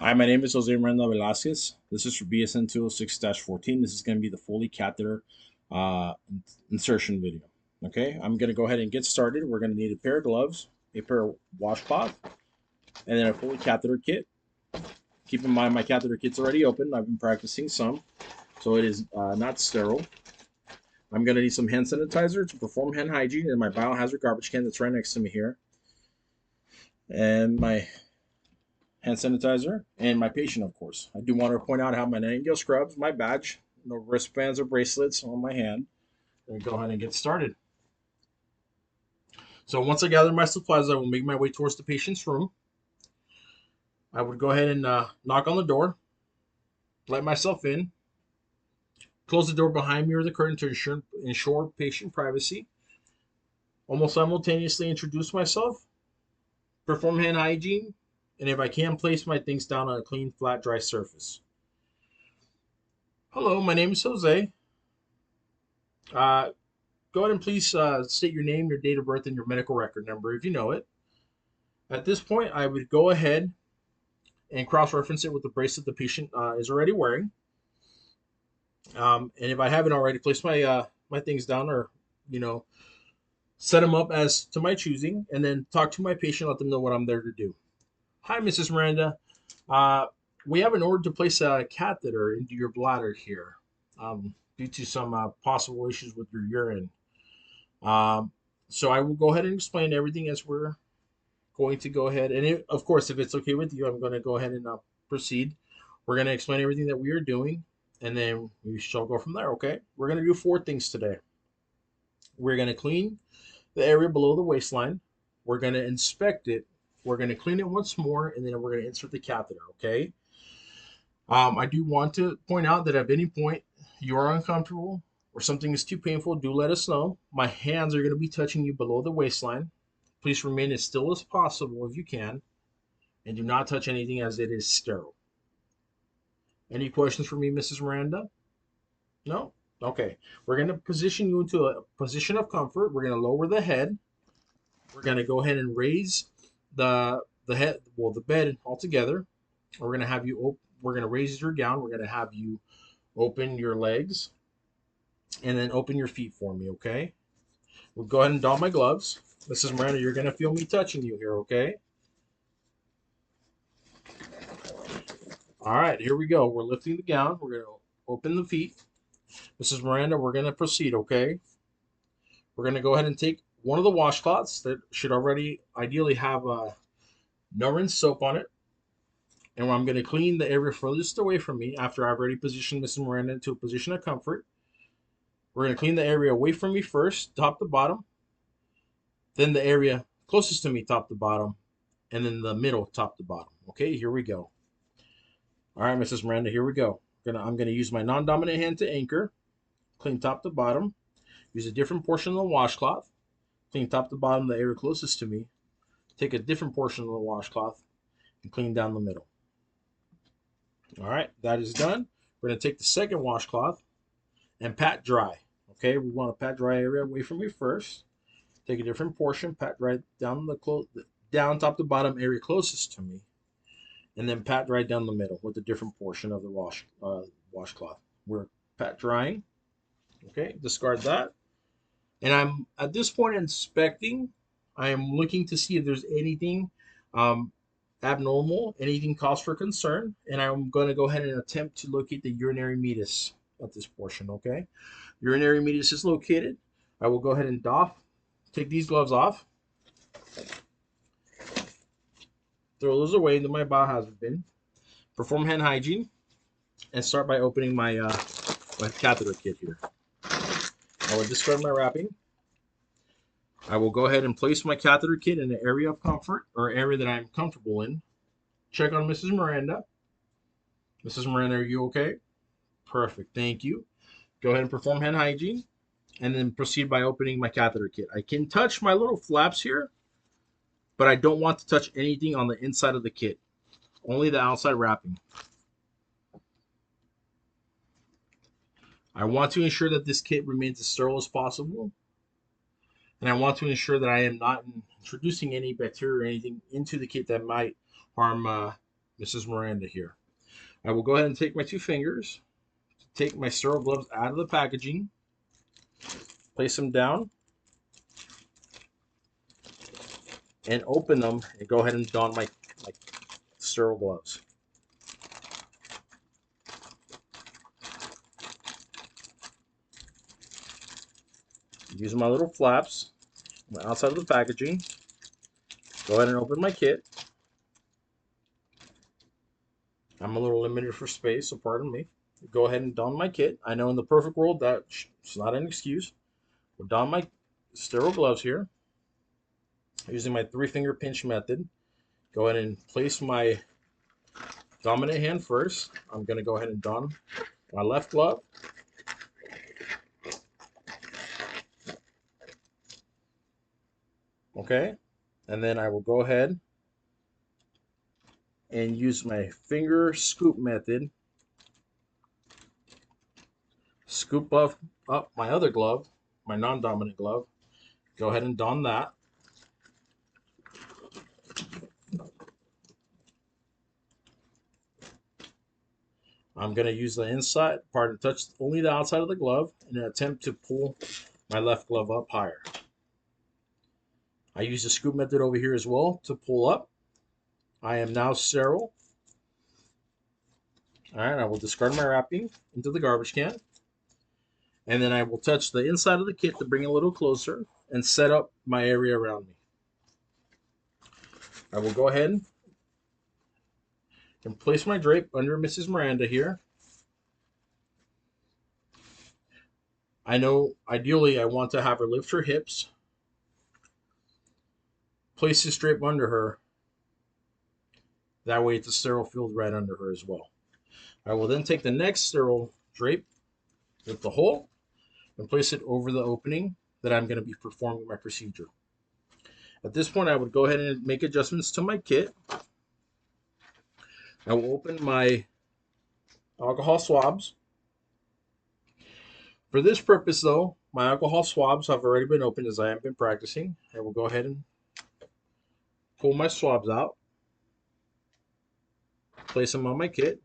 Hi, my name is Jose Miranda Velasquez. This is for BSN 206-14. This is going to be the Foley catheter uh, insertion video. Okay, I'm going to go ahead and get started. We're going to need a pair of gloves, a pair of washcloth, and then a Foley catheter kit. Keep in mind my catheter kit's already open. I've been practicing some, so it is not sterile. I'm going to need some hand sanitizer to perform hand hygiene and my biohazard garbage can that's right next to me here. And my hand sanitizer, and my patient, of course. I do want to point out I have my Nightingale scrubs, my badge, no wristbands or bracelets on my hand. Let me go ahead and get started. So once I gather my supplies, I will make my way towards the patient's room. I would go ahead and knock on the door, let myself in, close the door behind me or the curtain to ensure patient privacy. Almost simultaneously introduce myself, perform hand hygiene, and if I can, place my things down on a clean, flat, dry surface. Hello, my name is Jose. Uh, Go ahead and please state your name, your date of birth, and your medical record number if you know it. At this point, I would go ahead and cross-reference it with the bracelet the patient is already wearing. And if I haven't already, place my things down, or you know set them up as to my choosing, and then talk to my patient, let them know what I'm there to do. Hi, Mrs. Miranda. Uh, we have an order to place a catheter into your bladder here, due to some possible issues with your urine. Um, so I will go ahead and explain everything as we're going to go ahead. And of course, if it's okay with you, I'm going to go ahead and proceed. We're going to explain everything that we are doing, and then we shall go from there. Okay. We're going to do four things today. We're going to clean the area below the waistline. We're going to inspect it. We're going to clean it once more, and then we're going to insert the catheter. Okay. I do want to point out that at any point you are uncomfortable or something is too painful, do let us know. My hands are going to be touching you below the waistline. Please remain as still as possible if you can, and do not touch anything as it is sterile. Any questions for me, Mrs. Miranda? No? Okay. We're going to position you into a position of comfort. We're going to lower the head. We're going to go ahead and raise the head, well, the bed altogether. We're going to have you we're going to raise your gown. We're going to have you open your legs and then open your feet for me, okay? We'll go ahead and don my gloves. Mrs. Miranda, you're going to feel me touching you here, okay? All right, here we go. We're lifting the gown. We're going to open the feet. Mrs. Miranda, we're going to proceed, okay? We're going to go ahead and take one of the washcloths that should already ideally have no rinse soap on it. And I'm going to clean the area furthest away from me after I've already positioned Mrs. Miranda into a position of comfort. We're going to clean the area away from me first, top to bottom. Then the area closest to me, top to bottom. And then the middle, top to bottom. Okay, here we go. All right, Mrs. Miranda, here we go. I'm gonna use my non-dominant hand to anchor, clean top to bottom. Use a different portion of the washcloth, clean top to bottom the area closest to me. Take a different portion of the washcloth and clean down the middle. All right, that is done. We're gonna take the second washcloth and pat dry. Okay, we want to pat dry area away from me first. Take a different portion, pat dry down down top to bottom area closest to me, and then pat dry down the middle with a different portion of the washcloth. We're pat drying. Okay, discard that. And I'm at this point inspecting. I am looking to see if there's anything um, abnormal, anything cause for concern, and I'm going to go ahead and attempt to locate the urinary meatus at this portion. Okay, urinary meatus is located. I will go ahead and take these gloves off, throw those away into my biohazard bin, perform hand hygiene, and start by opening my catheter kit here. I will discard my wrapping. I will go ahead and place my catheter kit in the area of comfort, or area that I'm comfortable in. Check on Mrs. Miranda. Mrs. Miranda, are you okay? Perfect. Thank you. Go ahead and perform hand hygiene, and then proceed by opening my catheter kit. I can touch my little flaps here, but I don't want to touch anything on the inside of the kit. Only the outside wrapping. I want to ensure that this kit remains as sterile as possible, and I want to ensure that I am not introducing any bacteria or anything into the kit that might harm Mrs. Miranda here. I will go ahead and take my two fingers, take my sterile gloves out of the packaging, place them down, and open them, and go ahead and don my sterile gloves. Use my little flaps on the outside of the packaging. Go ahead and open my kit. I'm a little limited for space, so pardon me. Go ahead and don my kit. I know in the perfect world that's not an excuse. We'll don my sterile gloves here using my 3-finger pinch method. Go ahead and place my dominant hand first. I'm going to go ahead and don my left glove. Okay, and then I will go ahead and use my finger scoop method. Scoop up my other glove, my non-dominant glove. Go ahead and don that. I'm going to use the inside part to touch only the outside of the glove in an attempt to pull my left glove up higher. I use the scoop method over here as well to pull up. I am now sterile. All right, I will discard my wrapping into the garbage can. And then I will touch the inside of the kit to bring it a little closer and set up my area around me. I will go ahead and place my drape under Mrs. Miranda here. I know ideally I want to have her lift her hips, place this drape under her. That way it's a sterile field right under her as well. I will then take the next sterile drape with the hole and place it over the opening that I'm going to be performing my procedure. At this point, I would go ahead and make adjustments to my kit. I will open my alcohol swabs. For this purpose, though, my alcohol swabs have already been opened as I have been practicing. I will go ahead and pull my swabs out, place them on my kit,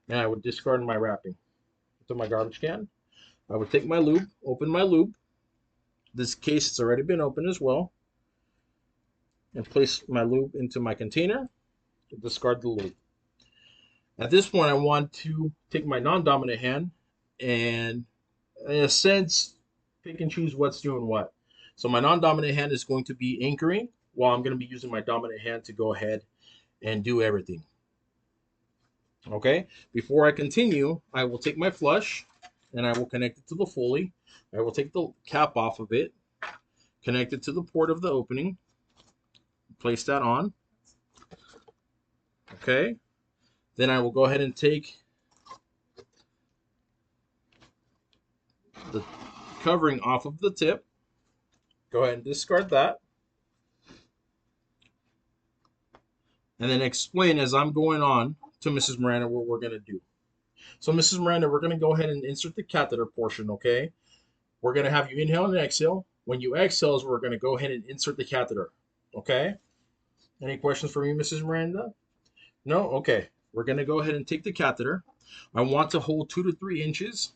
and I would discard my wrapping into my garbage can. I would take my lube, open my lube. This case has already been opened as well, and place my lube into my container to discard the lube. At this point, I want to take my non-dominant hand and, in a sense, pick and choose what's doing what. So my non-dominant hand is going to be anchoring, while I'm going to be using my dominant hand to go ahead and do everything. Okay, before I continue, I will take my flush and I will connect it to the Foley. I will take the cap off of it, connect it to the port of the opening, place that on. Okay, then I will go ahead and take the covering off of the tip. Go ahead and discard that. And then explain as I'm going on to Mrs. Miranda what we're going to do. So Mrs. Miranda, we're going to go ahead and insert the catheter portion, okay? We're going to have you inhale and exhale. When you exhale, we're going to go ahead and insert the catheter, okay? Any questions for me, Mrs. Miranda? No? Okay. We're going to go ahead and take the catheter. I want to hold 2 to 3 inches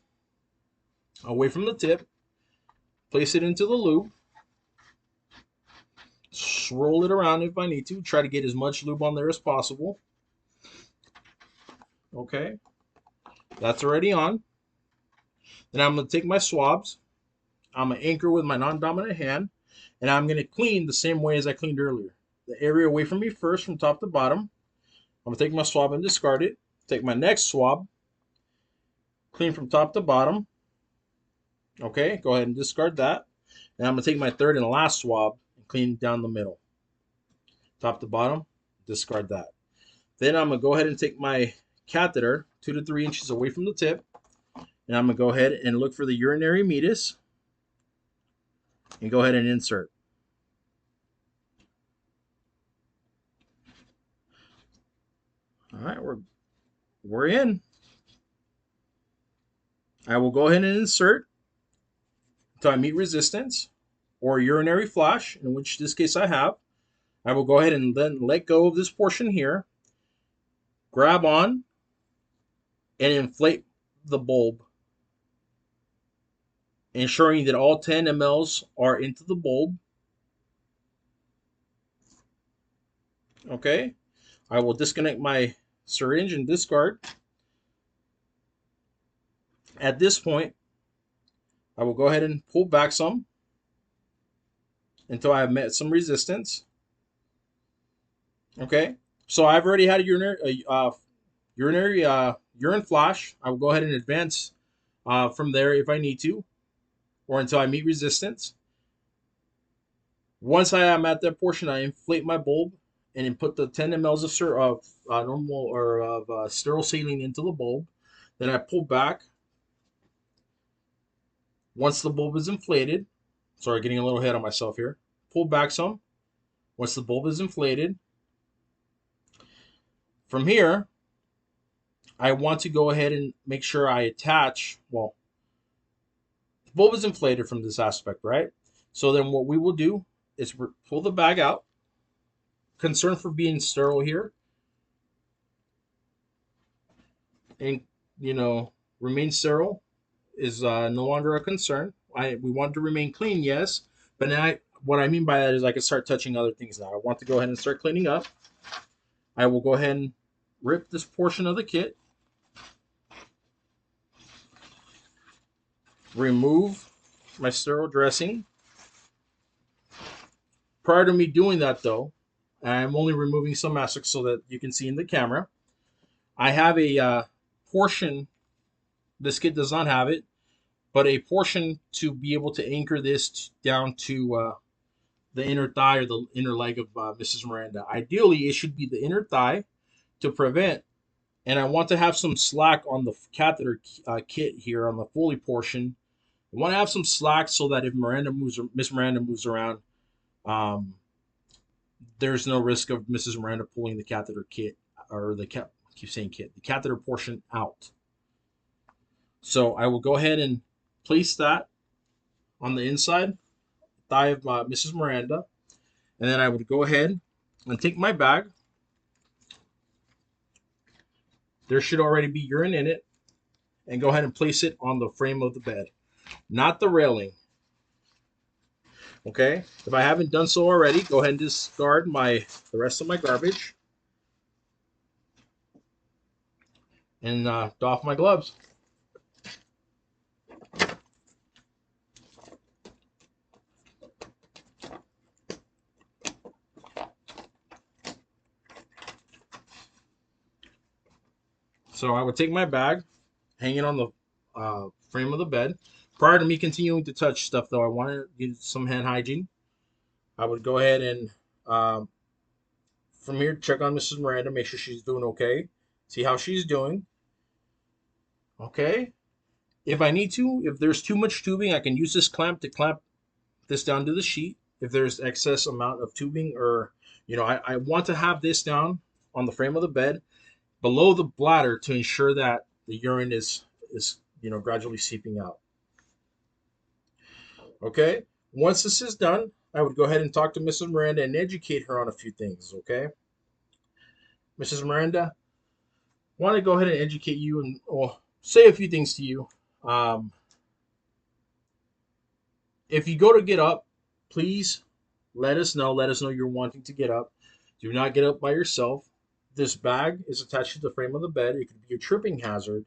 away from the tip. Place it into the lube. Swirl it around if I need to. Try to get as much lube on there as possible. Okay. That's already on. Then I'm going to take my swabs. I'm going to anchor with my non-dominant hand. And I'm going to clean the same way as I cleaned earlier. The area away from me first from top to bottom. I'm going to take my swab and discard it. Take my next swab. Clean from top to bottom. Okay, go ahead and discard that. And I'm going to take my third and last swab and clean down the middle. Top to bottom, discard that. Then I'm going to go ahead and take my catheter 2 to 3 inches away from the tip. And I'm going to go ahead and look for the urinary meatus. And go ahead and insert. All right, we're in. I will go ahead and insert until I meet resistance or urinary flash, in which this case I have. I will go ahead and then let go of this portion here. grab on and inflate the bulb, ensuring that all 10 mLs are into the bulb. Okay, I will disconnect my syringe and discard. At this point, I will go ahead and pull back some until I have met some resistance. Okay, so I've already had a urine flash. I will go ahead and advance from there if I need to, or until I meet resistance. Once I am at that portion, I inflate my bulb and then put the 10 mLs of normal or of sterile saline into the bulb. Then I pull back. Once the bulb is inflated, sorry, getting a little ahead of myself here. Pull back some. Once the bulb is inflated, from here, I want to go ahead and make sure I attach, well, the bulb is inflated from this aspect, right? So then what we will do is pull the bag out. Concern for being sterile here. And, remain sterile is no longer a concern. We want to remain clean, yes. But now what I mean by that is I can start touching other things now. I want to go ahead and start cleaning up. I will go ahead and rip this portion of the kit. Remove my sterile dressing. Prior to me doing that, though, I'm only removing some aspects so that you can see in the camera. I have a portion. This kit does not have it, but a portion to be able to anchor this down to the inner thigh or the inner leg of Mrs. Miranda. Ideally, it should be the inner thigh to prevent, and I want to have some slack on the catheter kit here on the Foley portion. I want to have some slack so that if Miss Miranda moves around, there's no risk of Mrs. Miranda pulling the catheter kit or the catheter portion out. So I will go ahead and place that on the inside thigh of Mrs. Miranda, and then I would go ahead and take my bag. There should already be urine in it, and go ahead and place it on the frame of the bed, not the railing. Okay, if I haven't done so already, go ahead and discard the rest of my garbage and doff my gloves. So I would take my bag, hang it on the frame of the bed. Prior to me continuing to touch stuff, though, I wanted to get some hand hygiene. I would go ahead and from here check on Mrs. Miranda, make sure she's doing okay, see how she's doing. Okay. If I need to, if there's too much tubing, I can use this clamp to clamp this down to the sheet. If there's excess amount of tubing, or I want to have this down on the frame of the bed below the bladder to ensure that the urine is gradually seeping out. Okay. Once this is done, I would go ahead and talk to Mrs. Miranda and educate her on a few things. Okay. Mrs. Miranda, I want to go ahead and educate you and say a few things to you. If you go to get up, please let us know. Let us know you're wanting to get up. Do not get up by yourself. This bag is attached to the frame of the bed. It could be a tripping hazard.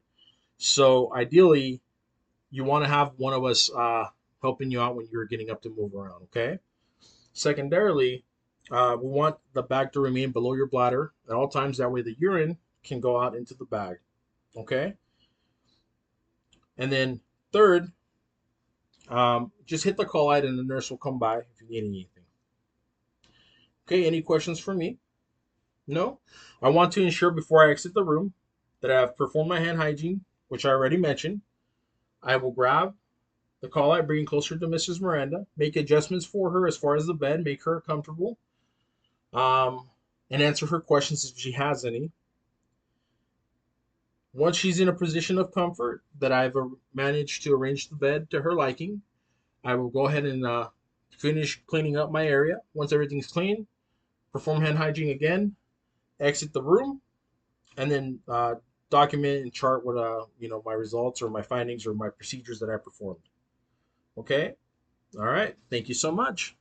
So ideally, you want to have one of us helping you out when you're getting up to move around, okay? Secondarily, we want the bag to remain below your bladder at all times. That way the urine can go out into the bag, okay? And then third, just hit the call light and the nurse will come by if you need anything. Okay, any questions for me? No? I want to ensure before I exit the room that I have performed my hand hygiene, which I already mentioned. I will grab the call light, bring it closer to Mrs. Miranda, make adjustments for her as far as the bed, make her comfortable, and answer her questions if she has any. Once she's in a position of comfort that I've managed to arrange the bed to her liking, I will go ahead and finish cleaning up my area. Once everything's clean, perform hand hygiene again, exit the room, and then document and chart what my results or my findings or my procedures that I performed. Okay. All right. Thank you so much.